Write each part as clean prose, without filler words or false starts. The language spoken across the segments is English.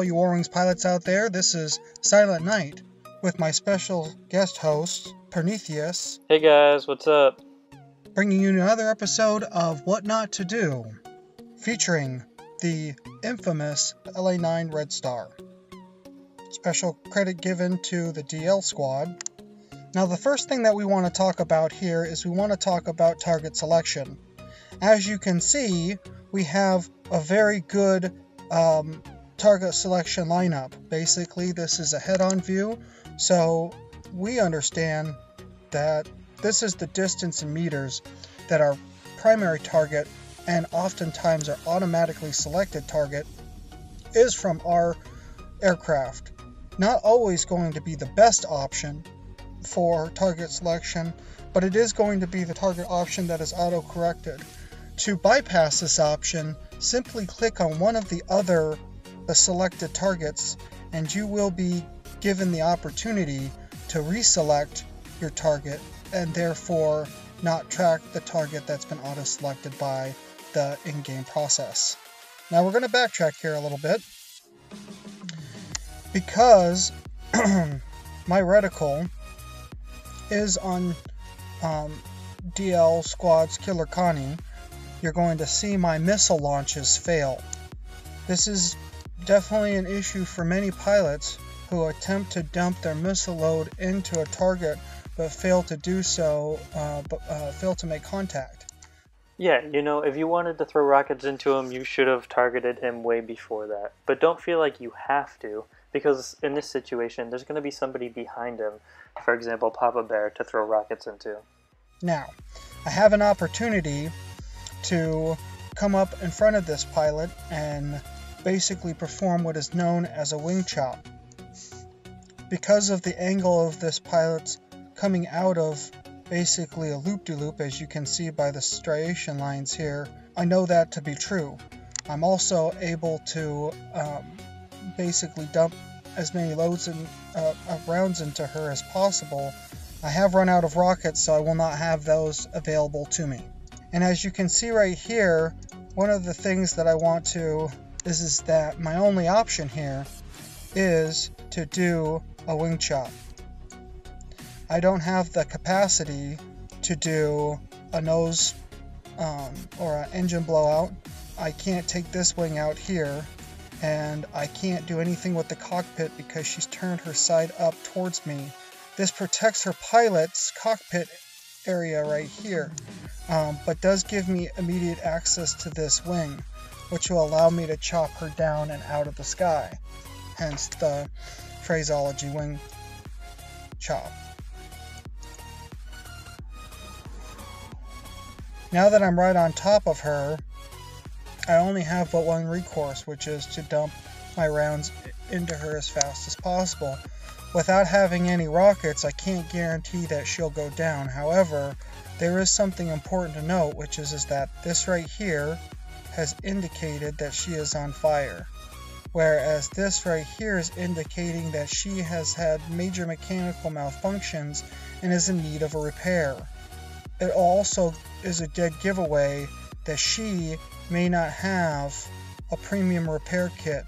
all you War Wings pilots out there. This is Silent Night with my special guest host, Pernethius. Hey guys, what's up? Bringing you another episode of What Not to Do, featuring the infamous La-9 Red Star. Special credit given to the DL squad. Now the first thing that we want to talk about here is we want to talk about target selection. As you can see, we have a very good target selection lineup. Basically, this is a head-on view, so we understand that this is the distance in meters that our primary target and oftentimes our automatically selected target is from our aircraft. Not always going to be the best option for target selection, but it is going to be the target option that is auto-corrected. To bypass this option, simply click on one of the other selected targets and you will be given the opportunity to reselect your target and therefore not track the target that's been auto-selected by the in-game process. Now we're going to backtrack here a little bit because my reticle is on DL Squad's Killer Connie. You're going to see my missile launches fail. This is definitely an issue for many pilots who attempt to dump their missile load into a target but fail to do so, fail to make contact. Yeah, if you wanted to throw rockets into him, you should have targeted him way before that. But don't feel like you have to, because in this situation, there's going to be somebody behind him, for example, Papa Bear, to throw rockets into. Now, I have an opportunity to come up in front of this pilot and basically perform what is known as a wing chop. Because of the angle of this pilot's coming out of basically a loop-de-loop, as you can see by the striation lines here, I know that to be true. I'm also able to basically dump as many loads and rounds into her as possible. I have run out of rockets, so I will not have those available to me. And as you can see right here, one of the things that I want to is that my only option here is to do a wing chop. I don't have the capacity to do a nose or an engine blowout. I can't take this wing out here, and I can't do anything with the cockpit because she's turned her side up towards me. This protects her pilot's cockpit area right here, but does give me immediate access to this wing, which will allow me to chop her down and out of the sky, hence the phraseology wing chop. Now that I'm right on top of her, I only have but one recourse, which is to dump my rounds into her as fast as possible. Without having any rockets, I can't guarantee that she'll go down. However, there is something important to note, which is that this right here has indicated that she is on fire, whereas this right here is indicating that she has had major mechanical malfunctions and is in need of a repair. It also is a dead giveaway that she may not have a premium repair kit.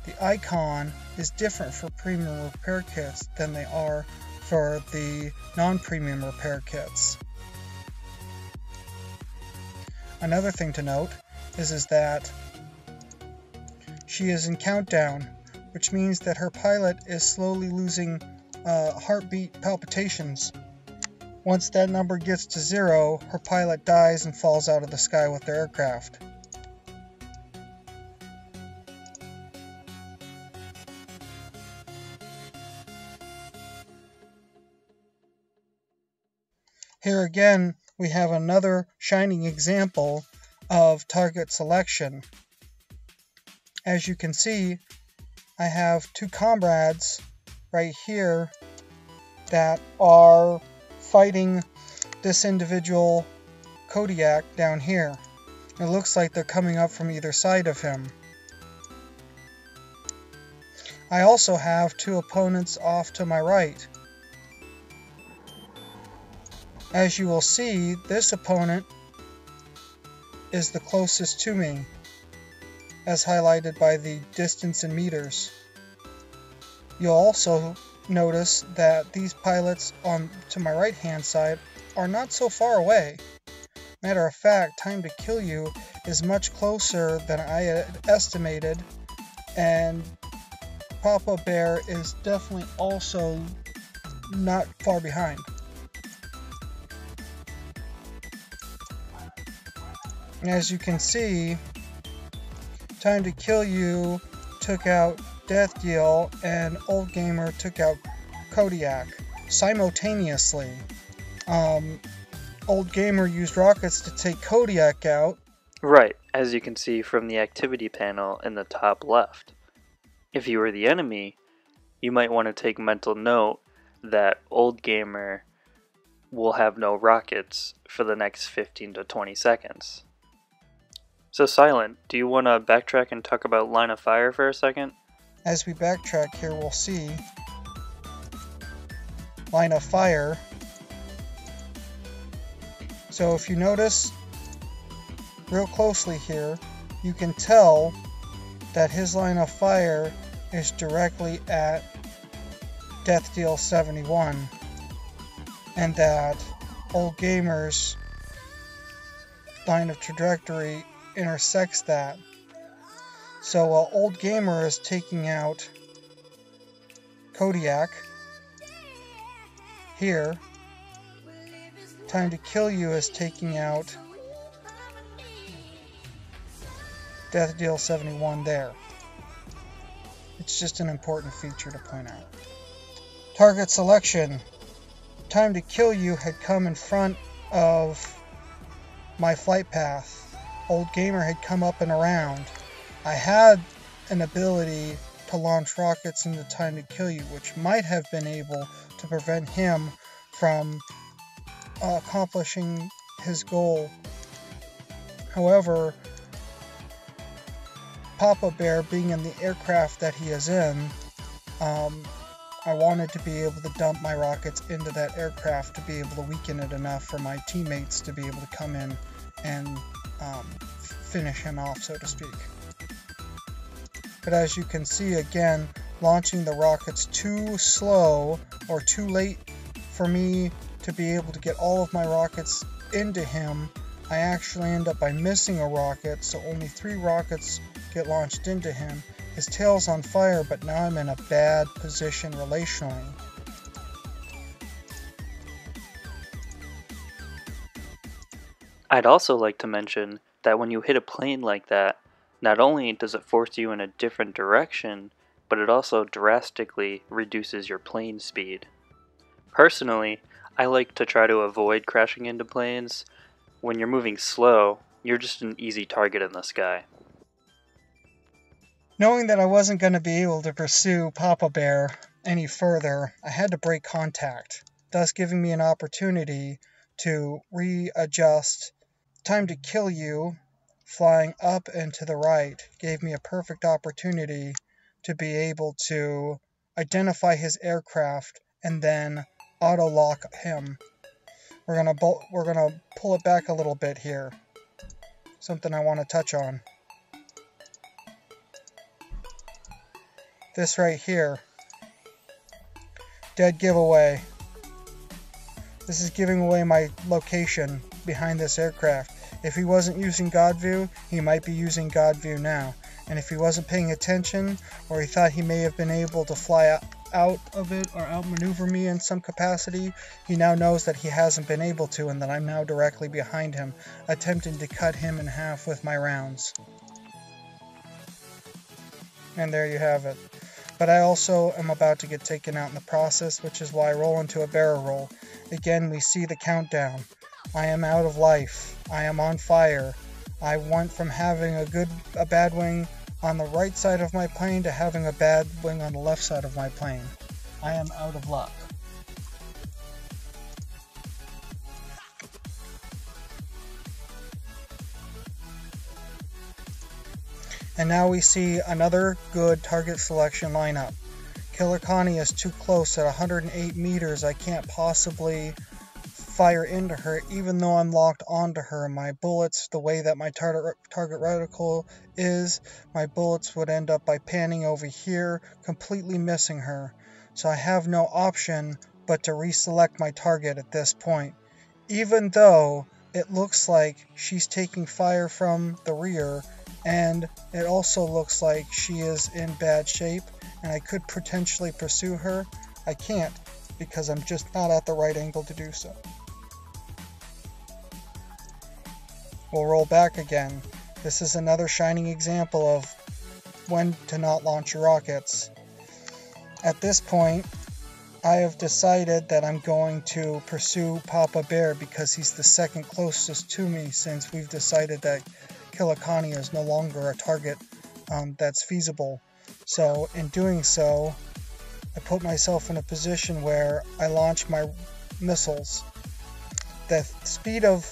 The icon is different for premium repair kits than they are for the non-premium repair kits. Another thing to note is that she is in countdown, which means that her pilot is slowly losing heartbeat palpitations. Once that number gets to 0, her pilot dies and falls out of the sky with their aircraft. Here again, we have another shining example of target selection. As you can see, I have two comrades right here that are fighting this individual Kodiak down here. It looks like they're coming up from either side of him. I also have two opponents off to my right. As you will see, this opponent is the closest to me. as highlighted by the distance in meters. You'll also notice that these pilots to my right hand side are not so far away. Matter of fact, time to kill you is much closer than I had estimated, and Papa Bear is definitely also not far behind. As you can see, Time to Kill You took out DeathDeal and Old Gamer took out Kodiak simultaneously. Old Gamer used rockets to take Kodiak out. Right, as you can see from the activity panel in the top left. If you were the enemy, you might want to take mental note that Old Gamer will have no rockets for the next 15 to 20 seconds. So Silent, do you want to backtrack and talk about line of fire for a second? As we backtrack here, we'll see line of fire. So if you notice real closely here, you can tell that his line of fire is directly at DeathDeal 71, and that Old Gamer's line of trajectory intersects that. So while Old Gamer is taking out Kodiak here, Time to Kill You is taking out DeathDeal 71 there. It's just an important feature to point out. Target selection. Time to Kill You had come in front of my flight path. Old Gamer had come up and around. I had an ability to launch rockets into Time to Kill You, which might have been able to prevent him from accomplishing his goal. However, Papa Bear being in the aircraft that he is in, I wanted to be able to dump my rockets into that aircraft to be able to weaken it enough for my teammates to be able to come in and finish him off, so to speak. But as you can see, again, launching the rockets too slow or too late for me to be able to get all of my rockets into him, I actually end up by missing a rocket, so only 3 rockets get launched into him. His tail's on fire, but now I'm in a bad position relationally. I'd also like to mention that when you hit a plane like that, not only does it force you in a different direction, but it also drastically reduces your plane speed. Personally, I like to try to avoid crashing into planes. When you're moving slow, you're just an easy target in the sky. Knowing that I wasn't going to be able to pursue Papa Bear any further, I had to break contact, thus giving me an opportunity to readjust. Time to Kill You, flying up and to the right, gave me a perfect opportunity to be able to identify his aircraft and then auto-lock him. We're gonna pull it back a little bit here. Something I want to touch on. This right here. Dead giveaway. This is giving away my location behind this aircraft. If he wasn't using God View, he might be using God View now. And if he wasn't paying attention, or he thought he may have been able to fly out of it or outmaneuver me in some capacity, he now knows that he hasn't been able to, and that I'm now directly behind him, attempting to cut him in half with my rounds. And there you have it. But I also am about to get taken out in the process, which is why I roll into a barrel roll. Again, we see the countdown. I am out of life. I am on fire. I went from having a bad wing on the right side of my plane to having a bad wing on the left side of my plane. I am out of luck. And now we see another good target selection lineup. Killer Connie is too close at 108 meters. I can't possibly fire into her, even though I'm locked onto her. My bullets, the way that my target reticle is, my bullets would end up by panning over here, completely missing her. So I have no option but to reselect my target at this point. Even though it looks like she's taking fire from the rear, and it also looks like she is in bad shape, and I could potentially pursue her, I can't, because I'm just not at the right angle to do so. We'll roll back again. This is another shining example of when to not launch your rockets. At this point, I have decided that I'm going to pursue Papa Bear because he's the second closest to me, since we've decided that Killikani is no longer a target that's feasible. So in doing so, I put myself in a position where I launch my missiles. The speed of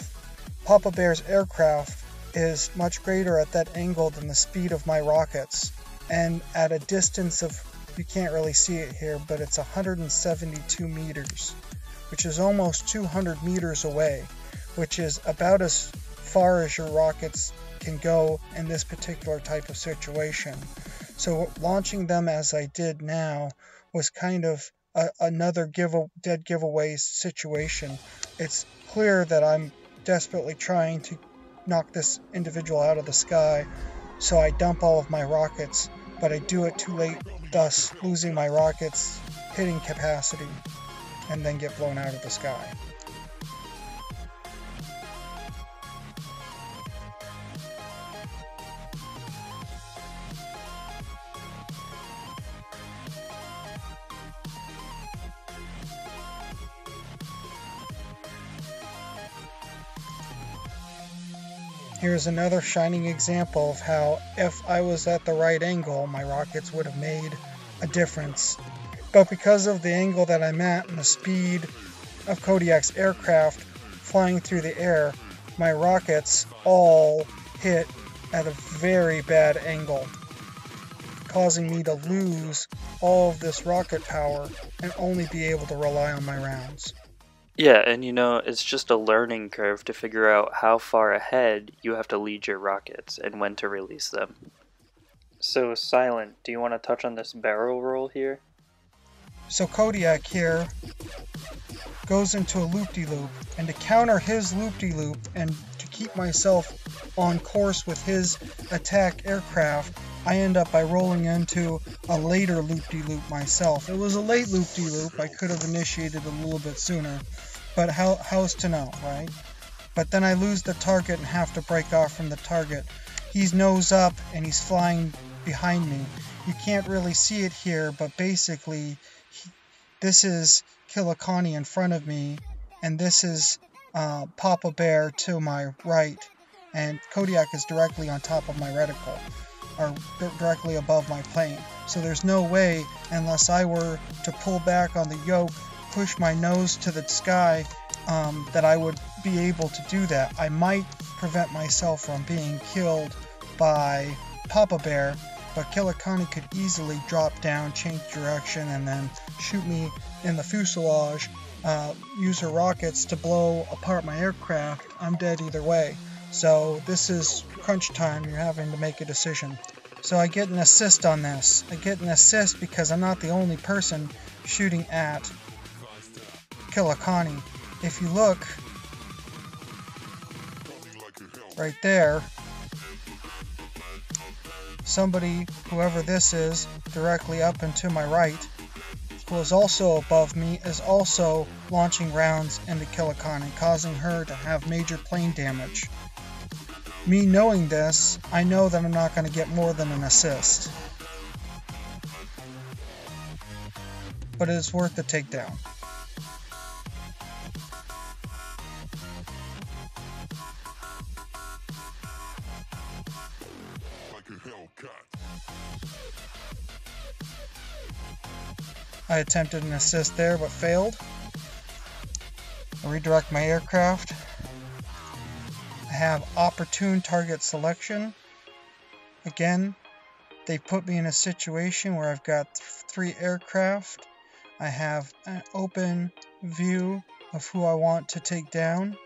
Papa Bear's aircraft is much greater at that angle than the speed of my rockets, and at a distance of, you can't really see it here, but it's 172 meters, which is almost 200 meters away, which is about as far as your rockets can go in this particular type of situation. So launching them as I did now was kind of another dead giveaway situation. It's clear that I'm desperately trying to knock this individual out of the sky, so I dump all of my rockets, but I do it too late, thus losing my rockets hitting capacity, and then get blown out of the sky. Here's another shining example of how, if I was at the right angle, my rockets would have made a difference. But because of the angle that I'm at and the speed of Kodiak's aircraft flying through the air, my rockets all hit at a very bad angle, causing me to lose all of this rocket power and only be able to rely on my rounds. Yeah, and it's just a learning curve to figure out how far ahead you have to lead your rockets and when to release them. So, Silent, do you want to touch on this barrel roll here? So Kodiak here goes into a loop-de-loop, and to counter his loop-de-loop and to keep myself on course with his attack aircraft, I end up by rolling into a later loop-de-loop myself. It was a late loop-de-loop. I could have initiated a little bit sooner, but how's to know, right? But then I lose the target and have to break off from the target. He's nose up and he's flying behind me. You can't really see it here, but basically this is Killikani in front of me, and this is Papa Bear to my right, and Kodiak is directly on top of my reticle, or directly above my plane. So there's no way, unless I were to pull back on the yoke, push my nose to the sky, that I would be able to do that. I might prevent myself from being killed by Papa Bear, but Killikani could easily drop down, change direction, and then shoot me in the fuselage, use her rockets to blow apart my aircraft. I'm dead either way. So this is crunch time. You're having to make a decision. So I get an assist on this. I get an assist because I'm not the only person shooting at Killikani. If you look right there, somebody, whoever this is, directly up and to my right, who is also above me, is also launching rounds into Killikani, causing her to have major plane damage. Me knowing this, I know that I'm not going to get more than an assist. But it is worth the takedown. I attempted an assist there, but failed. I redirect my aircraft. I have opportune target selection. Again, they put me in a situation where I've got 3 aircraft. I have an open view of who I want to take down.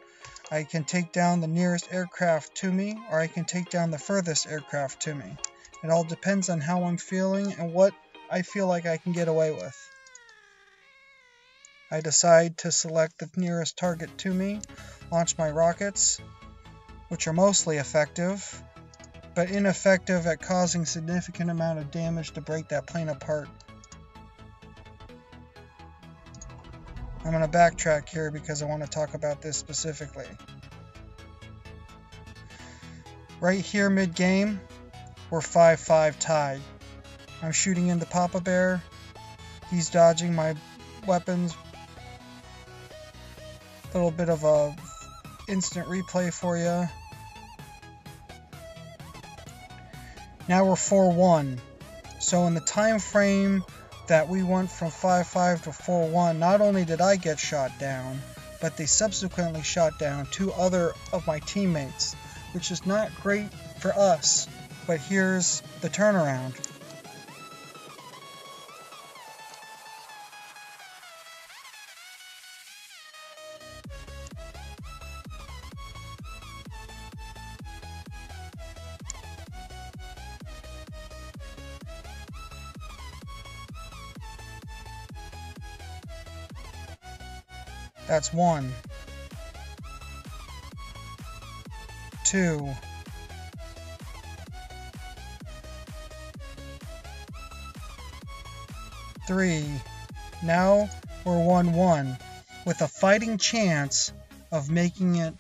I can take down the nearest aircraft to me, or I can take down the furthest aircraft to me. It all depends on how I'm feeling and what I feel like I can get away with. I decide to select the nearest target to me, launch my rockets, which are mostly effective, but ineffective at causing significant amount of damage to break that plane apart. I'm going to backtrack here because I want to talk about this specifically. Right here mid-game, we're 5-5 tied. I'm shooting into Papa Bear. He's dodging my weapons. A little bit of a instant replay for you. Now we're 4-1. So in the time frame that we went from 5-5 to 4-1, not only did I get shot down, but they subsequently shot down 2 other of my teammates, which is not great for us. But here's the turnaround. That's 1, 2, 3. Now we're 1-1 with a fighting chance of making it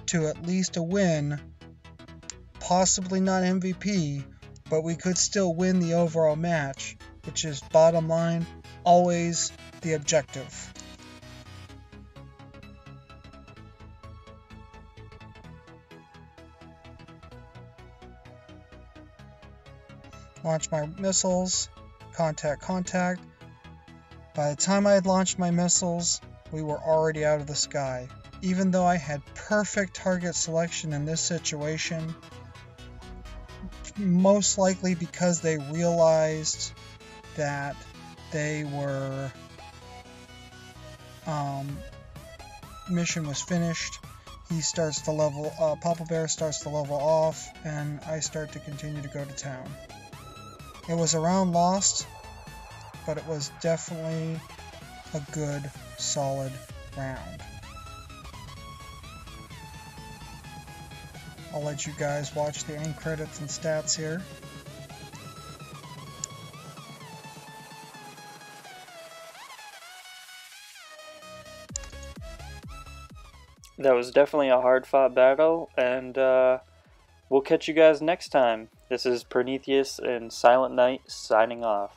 to at least a win, possibly not MVP, but we could still win the overall match, which is bottom line, always the objective. Launch my missiles, contact. By the time I had launched my missiles, we were already out of the sky. Even though I had perfect target selection in this situation, most likely because they realized that they were mission was finished. He starts to level Papa Bear starts to level off, and I start to continue to go to town. It was a round lost, but it was definitely a good, solid round. I'll let you guys watch the end credits and stats here. That was definitely a hard-fought battle, and we'll catch you guys next time. This is Pernethius and SilentNight signing off.